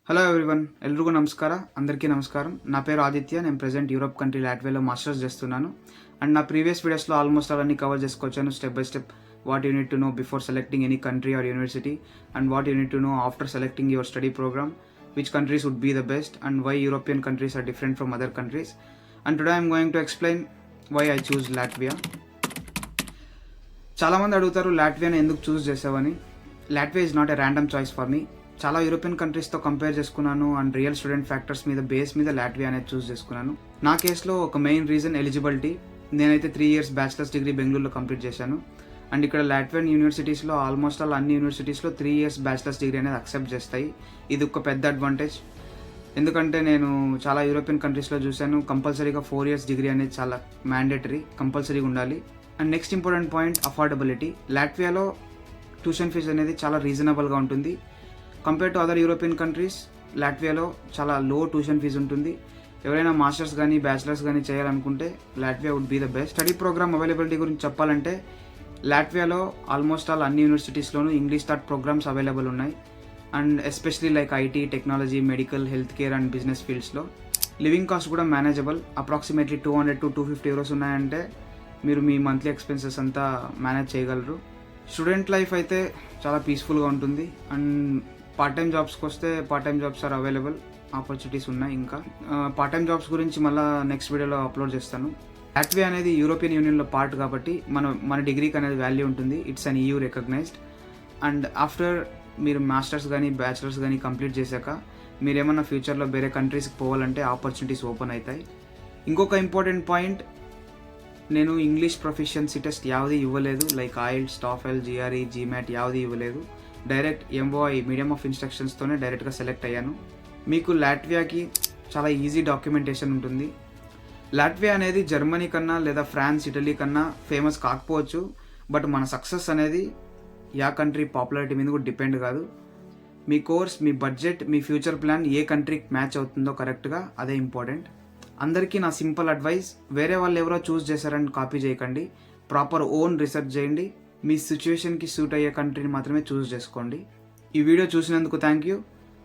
Hello everyone, ఎల్రిಗೂ నమస్కారం. అందరికీ నమస్కారం. నా పేరు ఆదిత్య. నేను ప్రెజెంట్ యూరోప్ కంట్రీ లాట్వియాలో మాస్టర్స్ చేస్తున్నాను. అండ్ నా ప్రీవియస్ వీడియోస్లో ఆల్మోస్ట్ అవన్నీ కవర్ చేసుకొచ్చాను step by step. What you need to know before selecting any country or university, and what you need to know after selecting your study program, which countries would be the best, and why European countries are different from other countries. And today I'm going to explain why I choose Latvia. చాలామంది అడుగుతారు లాట్వియాని ఎందుకు choose చేసావని. Latvia is not a random choice for me. చాలా European కంట్రీస్తో compare చేసుకున్నాను and real student factors మీద base మీద Latvia అనేది చూస్ చేసుకున్నాను. నా కేసులో ఒక మెయిన్ రీజన్ ఎలిజిబిలిటీ. నేనైతే 3 years బ్యాచిలర్స్ డిగ్రీ బెంగళూరులో కంప్లీట్ చేశాను. అండ్ ఇక్కడ లాట్వియన్ యూనివర్సిటీస్లో ఆల్మోస్ట్ ఆల్ అన్ని యూనివర్సిటీస్లో 3 years బ్యాచిలర్స్ డిగ్రీ అనేది అక్సెప్ట్ చేస్తాయి. ఇది ఒక పెద్ద అడ్వాంటేజ్. ఎందుకంటే నేను చాలా యూరోపియన్ కంట్రీస్లో చూశాను కంపల్సరీగా 4 years డిగ్రీ అనేది చాలా మ్యాండేటరీ, కంపల్సరీగా ఉండాలి. And next important point affordability. లాట్వియాలో ట్యూషన్ ఫీజు అనేది చాలా రీజనబుల్గా ఉంటుంది. Compare to other European countries లాట్వియాలో చాలా లో ట్యూషన్ ఫీజు ఉంటుంది. ఎవరైనా మాస్టర్స్ కానీ బ్యాచిలర్స్ కానీ చేయాలనుకుంటే Latvia would be the best. Study program availability గురించి చెప్పాలంటే లాట్వియాలో ఆల్మోస్ట్ ఆల్ అన్ని యూనివర్సిటీస్లోనూ ఇంగ్లీష్ థాట్ ప్రోగ్రామ్స్ అవైలబుల్ ఉన్నాయి. And especially like IT, technology, medical, health care and business ఫీల్డ్స్లో. లివింగ్ కాస్ట్ కూడా మేనేజబుల్. అప్రాక్సిమేట్లీ 200 to 250 euros ఉన్నాయంటే మీరు మీ మంత్లీ ఎక్స్పెన్సెస్ అంతా మేనేజ్ చేయగలరు. స్టూడెంట్ లైఫ్ అయితే చాలా పీస్ఫుల్గా ఉంటుంది. అండ్ పార్ట్ టైం జాబ్స్కి వస్తే part time jobs are available, opportunities ఉన్నాయి. ఇంకా పార్ట్ టైం జాబ్స్ గురించి మళ్ళీ నెక్స్ట్ వీడియోలో అప్లోడ్ చేస్తాను. లాట్వియా అనేది యూరోపియన్ యూనియన్లో పార్ట్ కాబట్టి మన డిగ్రీకి అనేది వాల్యూ ఉంటుంది. It's an EU recognised. And after మీరు మాస్టర్స్ కానీ బ్యాచిలర్స్ కానీ కంప్లీట్ చేశాక మీరు ఏమన్నా ఫ్యూచర్లో వేరే కంట్రీస్కి పోవాలంటే ఆపర్చునిటీస్ ఓపెన్ అవుతాయి. ఇంకొక ఇంపార్టెంట్ పాయింట్, నేను ఇంగ్లీష్ ప్రొఫిషియన్సీ టెస్ట్ యావది ఇవ్వలేదు. Like IELTS, TOEFL, GRE, GMAT యావది ఇవ్వలేదు. డైరెక్ట్ MOI మీడియం ఆఫ్ ఇన్స్ట్రక్షన్స్తోనే డైరెక్ట్గా సెలెక్ట్ అయ్యాను. మీకు లాట్వియాకి చాలా ఈజీ డాక్యుమెంటేషన్ ఉంటుంది. లాట్వియా అనేది జర్మనీ కన్నా లేదా ఫ్రాన్స్, ఇటలీ కన్నా ఫేమస్ కాకపోవచ్చు, బట్ మన సక్సెస్ అనేది యా కంట్రీ పాపులారిటీ మీద కూడా డిపెండ్ కాదు. మీ course, me budget, me future plan A కంట్రీకి మ్యాచ్ అవుతుందో కరెక్ట్గా, అదే ఇంపార్టెంట్. అందరికీ నా సింపుల్ అడ్వైస్, వేరే వాళ్ళు ఎవరో చూస్ చేశారని కాపీ చేయకండి. ప్రాపర్ ఓన్ రీసెర్చ్ చేయండి. మీ సిచ్యువేషన్కి సూట్ అయ్యే కంట్రీని మాత్రమే చూస్ చేసుకోండి. ఈ వీడియో చూసినందుకు థ్యాంక్ యూ.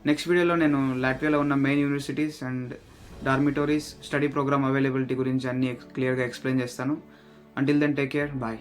నెక్స్ట్ వీడియోలో నేను లాట్వియాలో ఉన్న main universities and dormitories, study program availability గురించి అన్నీ క్లియర్గా ఎక్స్ప్లెయిన్ చేస్తాను. Until then take care, bye.